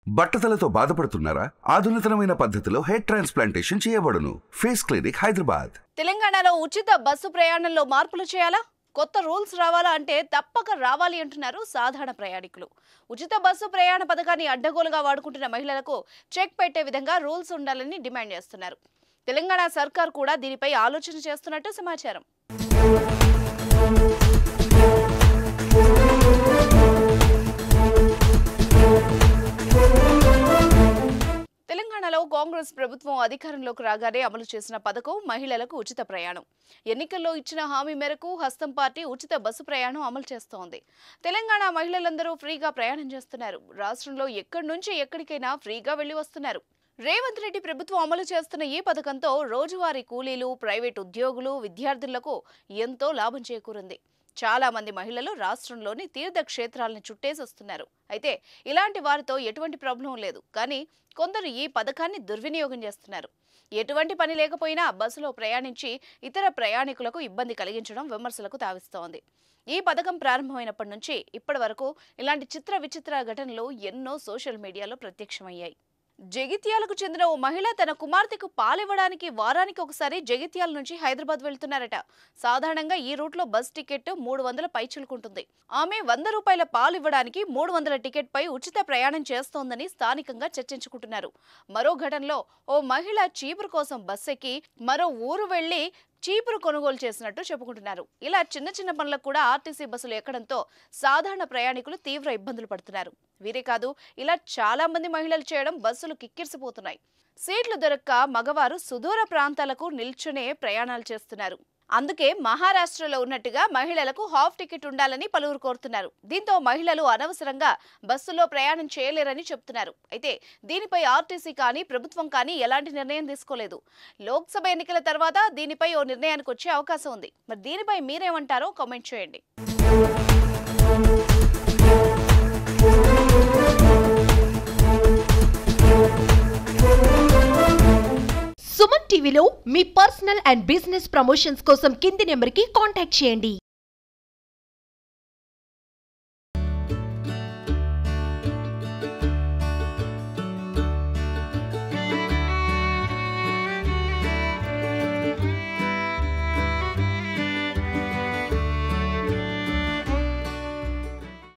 బట్టతలతో బాధపడుతున్నారా? ఆధునితనమైన పద్ధతిలో hair transplantation చేయబడును. Face clinic, Hyderabad. తెలంగాణలో ఉచిత బస్సు ప్రయాణంలో మార్పులు చేయాలా? కొత్త రూల్స్ రావాలా అంటే తప్పక రావాలి అంటున్నారు సాధారణ ప్రయాణికులు. ఉచిత బస్సు ప్రయాణ పథకాన్ని అడ్డగోలుగా వాడుకుంటున్న మహిళలకు చెక్ పెట్టే విధంగా రూల్స్ ఉండాలని డిమాండ్ చేస్తున్నారు. తెలంగాణ సర్కార్ కూడా దీనిపై ఆలోచన చేస్తున్నట్టు సమాచారం. తెలంగాణలో కాంగ్రెస్ ప్రభుత్వం అధికారంలోకి రాగానే అమలు చేసిన పథకం మహిళలకు ఉచిత ప్రయాణం. ఎన్నికల్లో ఇచ్చిన హామీ మేరకు హస్తం పార్టీ ఉచిత బస్సు ప్రయాణం అమలు చేస్తోంది. తెలంగాణ మహిళలందరూ ఫ్రీగా ప్రయాణం చేస్తున్నారు. రాష్ట్రంలో ఎక్కడి నుంచి ఎక్కడికైనా ఫ్రీగా వెళ్లి వస్తున్నారు. రేవంత్ రెడ్డి ప్రభుత్వం అమలు చేస్తున్న ఈ పథకంతో రోజువారీ కూలీలు, ప్రైవేట్ ఉద్యోగులు, విద్యార్థులకు ఎంతో లాభం చేకూరింది. చాలా మంది మహిళలు రాష్ట్రంలోని తీర్థక్షేత్రాలను చుట్టేసి వస్తున్నారు. అయితే ఇలాంటి వారితో ఎటువంటి ప్రాబ్లం లేదు. కానీ కొందరు ఈ పథకాన్ని దుర్వినియోగం చేస్తున్నారు. ఎటువంటి పని లేకపోయినా బస్సులో ప్రయాణించి ఇతర ప్రయాణికులకు ఇబ్బంది కలిగించడం విమర్శలకు తావిస్తోంది. ఈ పథకం ప్రారంభమైనప్పటి నుంచి ఇప్పటి వరకు ఇలాంటి చిత్ర విచిత్ర ఘటనలు ఎన్నో సోషల్ మీడియాలో ప్రత్యక్షమయ్యాయి. జగిత్యాలకు చెందిన ఓ మహిళ తన కుమార్తెకు పాలివ్వడానికి వారానికి ఒకసారి జగిత్యాల నుంచి హైదరాబాద్ వెళ్తున్నారట. సాధారణంగా ఈ రూట్లో బస్ టికెట్ 300 పైచులుకుంటుంది. ఆమె 100 రూపాయల పాలు ఇవ్వడానికి 300 టికెట్ పై ఉచిత ప్రయాణం చేస్తోందని స్థానికంగా చర్చించుకుంటున్నారు. మరో ఘటనలో ఓ మహిళ చీపురు కోసం బస్ ఎక్కి మరో ఊరు వెళ్లి చీపురు కొనుగోలు చేసినట్టు చెప్పుకుంటున్నారు. ఇలా చిన్న చిన్న పనులకు కూడా ఆర్టీసీ బస్సులు ఎక్కడంతో సాధారణ ప్రయాణికులు తీవ్ర ఇబ్బందులు పడుతున్నారు. వీరే కాదు, ఇలా చాలా మంది మహిళలు చేయడం బస్సులు కిక్కిరిసిపోతున్నాయి. సీట్లు దొరక్క మగవారు సుదూర ప్రాంతాలకు నిల్చునే ప్రయాణాలు చేస్తున్నారు. అందుకే మహారాష్ట్రలో ఉన్నట్టుగా మహిళలకు హాఫ్ టికెట్ ఉండాలని పలువురు కోరుతున్నారు. దీంతో మహిళలు అనవసరంగా బస్సులో ప్రయాణం చేయలేరని చెప్తున్నారు. అయితే దీనిపై ఆర్టీసీ కానీ ప్రభుత్వం కానీ ఎలాంటి నిర్ణయం తీసుకోలేదు. లోక్సభ ఎన్నికల తర్వాత దీనిపై ఓ నిర్ణయానికి వచ్చే అవకాశం ఉంది. మరి దీనిపై మీరేమంటారో కామెంట్ చేయండి. సుమన్ టీవీలో మీ పర్సనల్ అండ్ బిజినెస్ ప్రమోషన్స్ కోసం కింది నెంబర్కి కాంటాక్ట్ చేయండి.